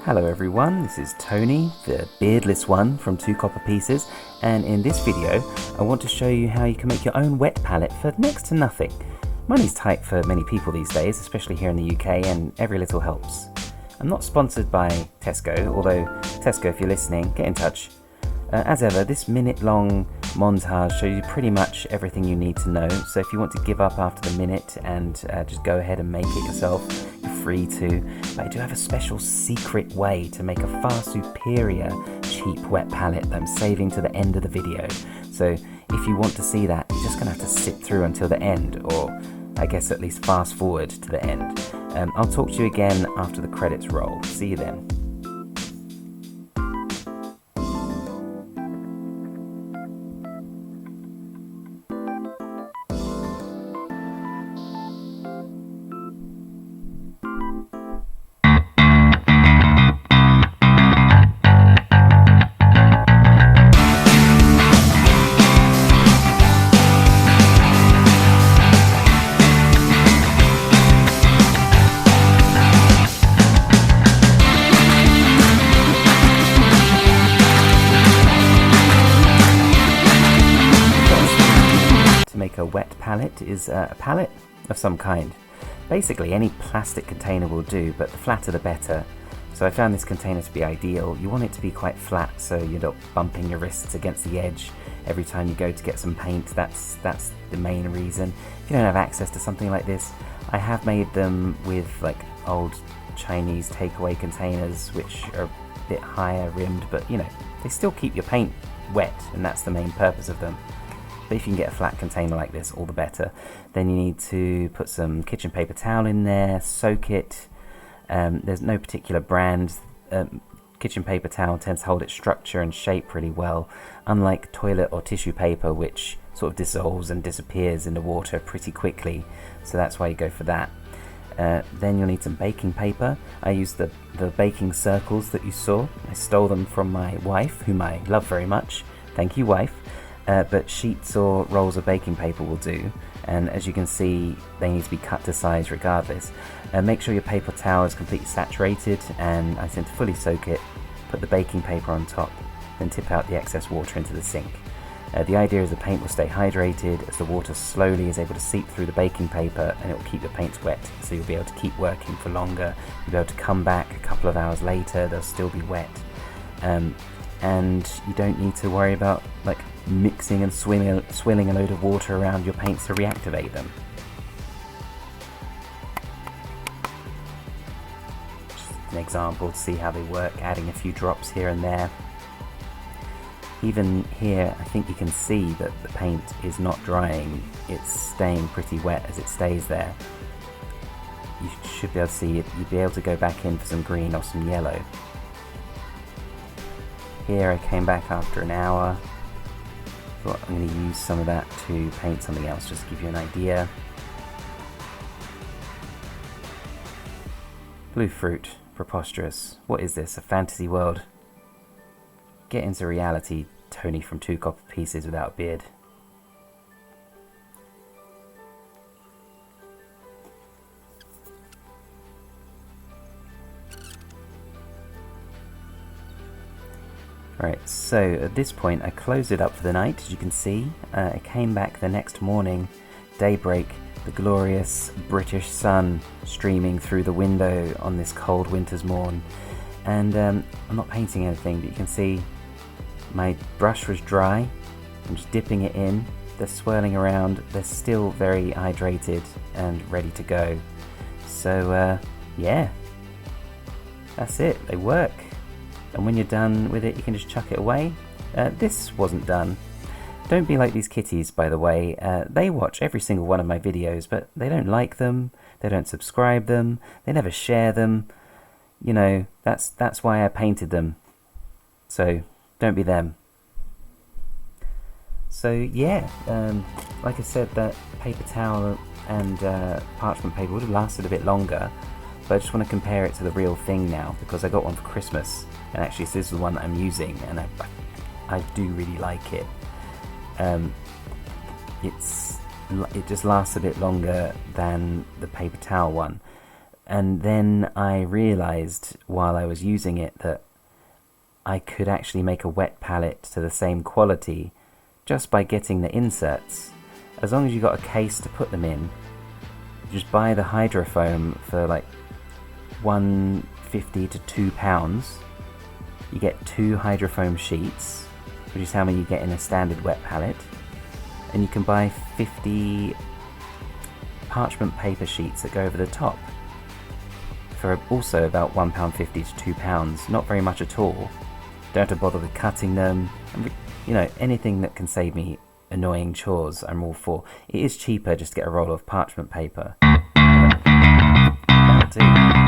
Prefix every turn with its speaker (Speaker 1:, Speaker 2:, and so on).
Speaker 1: Hello everyone, this is Tony, the beardless one from 2 Copper Pieces, and in this video I want to show you how you can make your own wet palette for next to nothing. Money's tight for many people these days, especially here in the UK, and every little helps. I'm not sponsored by Tesco, although Tesco, if you're listening, get in touch. As ever, this minute-long montage shows you pretty much everything you need to know, so if you want to give up after the minute and just go ahead and make it yourself, you're free to. But I do have a special secret way to make a far superior cheap wet palette that I'm saving to the end of the video. So if you want to see that, you're just going to have to sit through until the end, or I guess at least fast forward to the end. I'll talk to you again after the credits roll. See you then. Make a wet palette is a palette of some kind. Basically any plastic container will do, but the flatter the better. So I found this container to be ideal. You want it to be quite flat so you're not bumping your wrists against the edge every time you go to get some paint. That's the main reason. If you don't have access to something like this, I have made them with like old Chinese takeaway containers which are a bit higher rimmed, but you know, they still keep your paint wet, and that's the main purpose of them. But if you can get a flat container like this, all the better. Then you need to put some kitchen paper towel in there, soak it. There's no particular brand. Kitchen paper towel tends to hold its structure and shape pretty well, unlike toilet or tissue paper, which sort of dissolves and disappears in the water pretty quickly. So that's why you go for that. Then you'll need some baking paper. I used the baking circles that you saw. I stole them from my wife, whom I love very much. Thank you, wife. But sheets or rolls of baking paper will do, and as you can see they need to be cut to size regardless. Make sure your paper towel is completely saturated, and I tend to fully soak it, put the baking paper on top, then tip out the excess water into the sink. The idea is the paint will stay hydrated as the water slowly is able to seep through the baking paper, and it will keep your paints wet, so you'll be able to keep working for longer. You'll be able to come back a couple of hours later, they'll still be wet. And you don't need to worry about like mixing and swilling a load of water around your paints to reactivate them. Just an example to see how they work, adding a few drops here and there. Even here I think you can see that the paint is not drying, it's staying pretty wet as it stays there. You should be able to see it, you'd be able to go back in for some green or some yellow. Here I came back after an hour. Thought I'm going to use some of that to paint something else, just to give you an idea. Blue fruit, preposterous. What is this, a fantasy world? Get into reality, Tony from 2 Copper Pieces without a beard. Right, so at this point I closed it up for the night, as you can see. I came back the next morning, daybreak, the glorious British sun streaming through the window on this cold winter's morn. And I'm not painting anything, but you can see my brush was dry. I'm just dipping it in, they're swirling around, they're still very hydrated and ready to go. So yeah, that's it, they work. And when you're done with it, you can just chuck it away. This wasn't done. Don't be like these kitties, by the way. They watch every single one of my videos, but they don't like them, they don't subscribe them, they never share them. You know, that's why I painted them. So, don't be them. So yeah, like I said, that paper towel and parchment paper would have lasted a bit longer, but I just want to compare it to the real thing now, because I got one for Christmas. And actually this is the one that I'm using, and I do really like it. It just lasts a bit longer than the paper towel one. And then I realized while I was using it that I could actually make a wet palette to the same quality just by getting the inserts. As long as you got a case to put them in, just buy the hydrofoam for like £1.50 to £2. You get 2 hydrofoam sheets, which is how many you get in a standard wet palette, and you can buy 50 parchment paper sheets that go over the top for also about £1.50 to £2. Not very much at all. Don't have to bother with cutting them. You know, anything that can save me annoying chores, I'm all for. It is cheaper just to get a roll of parchment paper. That'll do.